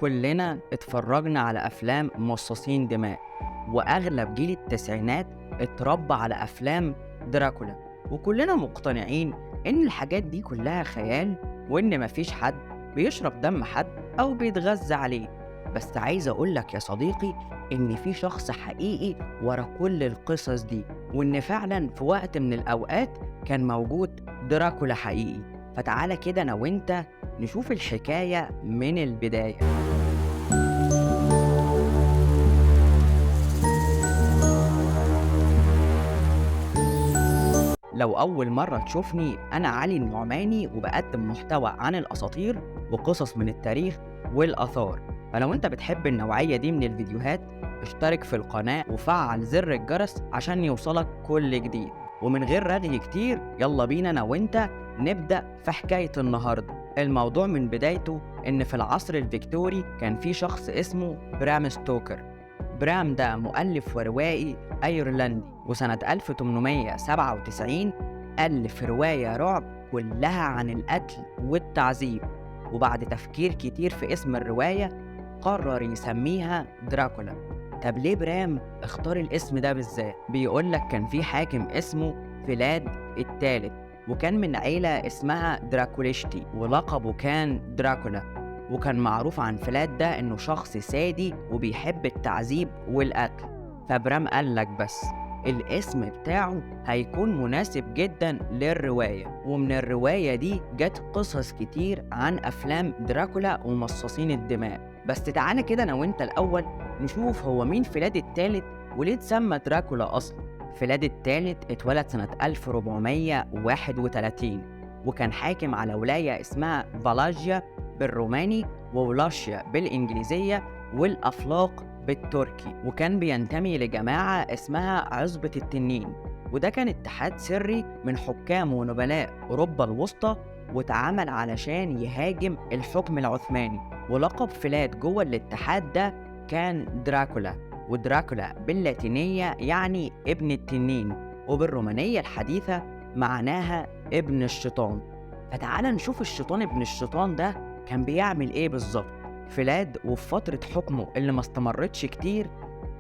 كلنا اتفرجنا على أفلام مصاصين دماء، وأغلب جيل التسعينات اتربى على أفلام دراكولا، وكلنا مقتنعين إن الحاجات دي كلها خيال، وإن مفيش حد بيشرب دم حد أو بيتغذى عليه. بس عايز أقولك يا صديقي إن في شخص حقيقي ورا كل القصص دي، وإن فعلا في وقت من الأوقات كان موجود دراكولا حقيقي. فتعالى كده أنا وإنت نشوف الحكاية من البداية. لو أول مرة تشوفني، أنا علي النعماني وبقدم محتوى عن الأساطير وقصص من التاريخ والآثار. فلو أنت بتحب النوعية دي من الفيديوهات، اشترك في القناة وفعل زر الجرس عشان يوصلك كل جديد. ومن غير رغي كتير، يلا بينا أنا وأنت نبدأ في حكاية النهاردة. الموضوع من بدايته إن في العصر الفيكتوري كان في شخص اسمه برام ستوكر. برام ده مؤلف وروائي أيرلندي، وسنة 1897 ألف رواية رعب كلها عن القتل والتعذيب. وبعد تفكير كتير في اسم الرواية قرر يسميها دراكولا. طب ليه برام اختار الاسم ده بالذات؟ بيقولك كان في حاكم اسمه فيلاد الثالث، وكان من عيلة اسمها دراكوليشتي، ولقبه كان دراكولا. وكان معروف عن فيلاد ده انه شخص سادي وبيحب التعذيب والقتل. فبرام قالك بس الاسم بتاعه هيكون مناسب جدا للرواية، ومن الرواية دي جت قصص كتير عن أفلام دراكولا ومصاصين الدماء. بس تعالى كده أنا وإنت الأول نشوف هو مين فيلاد الثالث وليه اتسمى دراكولا أصلا. فيلاد الثالث اتولد سنة 1431، وكان حاكم على ولاية اسمها فالاجيا بالروماني، وولاشيا بالإنجليزية، والأفلاق بالتركي. وكان بينتمي لجماعة اسمها عصبة التنين، وده كان اتحاد سري من حكام ونبلاء أوروبا الوسطى، واتعمل علشان يهاجم الحكم العثماني. ولقب فيلاد جوه الاتحاد ده كان دراكولا، ودراكولا باللاتينية يعني ابن التنين، وبالرومانية الحديثة معناها ابن الشيطان. فتعال نشوف الشيطان ابن الشيطان ده كان بيعمل ايه بالظبط. فيلاد وفي فترة حكمه اللي ما استمرتش كتير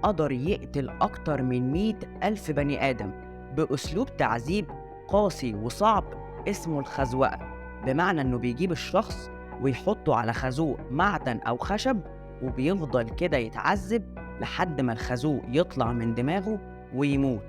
قدر يقتل أكتر من 100,000 بني آدم بأسلوب تعذيب قاسي وصعب اسمه الخزوقة. بمعنى إنه بيجيب الشخص ويحطه على خازوق معدن أو خشب، وبيفضل كده يتعذب لحد ما الخازوق يطلع من دماغه ويموت.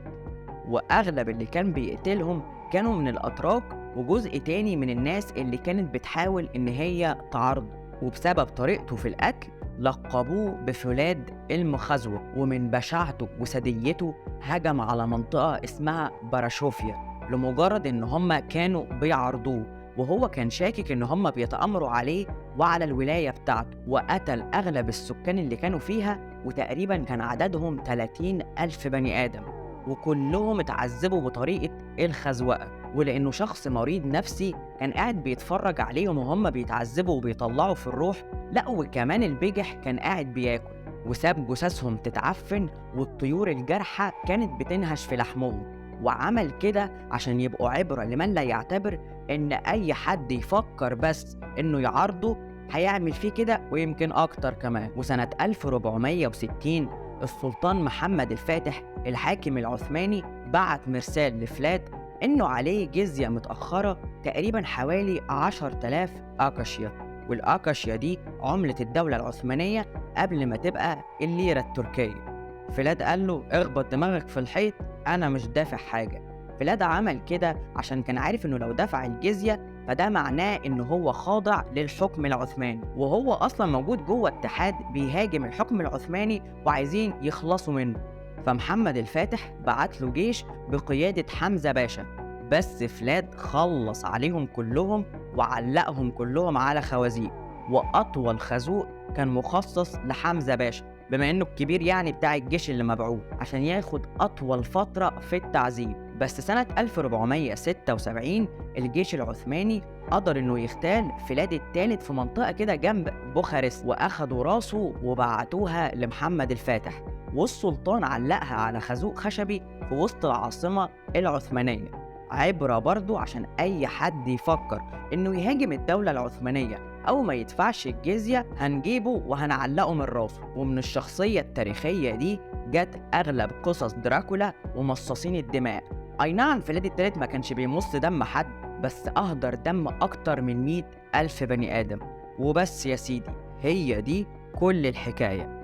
وأغلب اللي كان بيقتلهم كانوا من الأتراك، وجزء تاني من الناس اللي كانت بتحاول إن هي تعارضه. وبسبب طريقته في القتل لقبوه بفيلاد المخزوق. ومن بشاعته وسديته هجم على منطقة اسمها براشوفيا لمجرد إن هم كانوا بيعارضوه، وهو كان شاكك إن هم بيتآمروا عليه وعلى الولاية بتاعته، وقتل أغلب السكان اللي كانوا فيها، وتقريبا كان عددهم 30,000 بني آدم، وكلهم اتعذبوا بطريقة الخزوقة. ولأنه شخص مريض نفسي كان قاعد بيتفرج عليهم وهم بيتعذبوا وبيطلعوا في الروح، لا وكمان البجح كان قاعد بياكل، وساب جثثهم تتعفن، والطيور الجارحة كانت بتنهش في لحمهم. وعمل كده عشان يبقوا عبرة لمن لا يعتبر إن أي حد يفكر بس إنه يعارضه هيعمل فيه كده ويمكن أكتر كمان. وسنة 1460 السلطان محمد الفاتح الحاكم العثماني بعت مرسال لفيلاد إنه عليه جزية متأخرة تقريبا حوالي 10,000 آكاشيا، والآكاشيا دي عملة الدولة العثمانية قبل ما تبقى الليرة التركية. فيلاد قال له اخبط دماغك في الحيط، أنا مش دافع حاجة. فيلاد عمل كده عشان كان عارف إنه لو دفع الجزية فده معناه إنه هو خاضع للحكم العثماني، وهو أصلا موجود جوه اتحاد بيهاجم الحكم العثماني وعايزين يخلصوا منه. فمحمد الفاتح بعت له جيش بقيادة حمزة باشا، بس فيلاد خلص عليهم كلهم وعلقهم كلهم على خوازيق، وأطول خازوق كان مخصص لحمزة باشا بما إنه الكبير يعني بتاع الجيش اللي مبعوث عشان ياخد أطول فترة في التعذيب. بس سنة 1476 الجيش العثماني قدر إنه يغتال فيلاد الثالث في منطقة كده جنب بوخارست، وأخدوا راسه وبعتوها لمحمد الفاتح، والسلطان علقها على خازوق خشبي في وسط العاصمة العثمانية. عبرة برضو عشان أي حد يفكر إنه يهاجم الدولة العثمانية أو ما يدفعش الجزية هنجيبه وهنعلقه من راسه. ومن الشخصية التاريخية دي جت أغلب قصص دراكولا ومصاصين الدماء. أي نعم فلاد التالت ما كانش بيمص دم حد، بس أهدر دم أكتر من 100,000 بني آدم. وبس يا سيدي، هي دي كل الحكاية.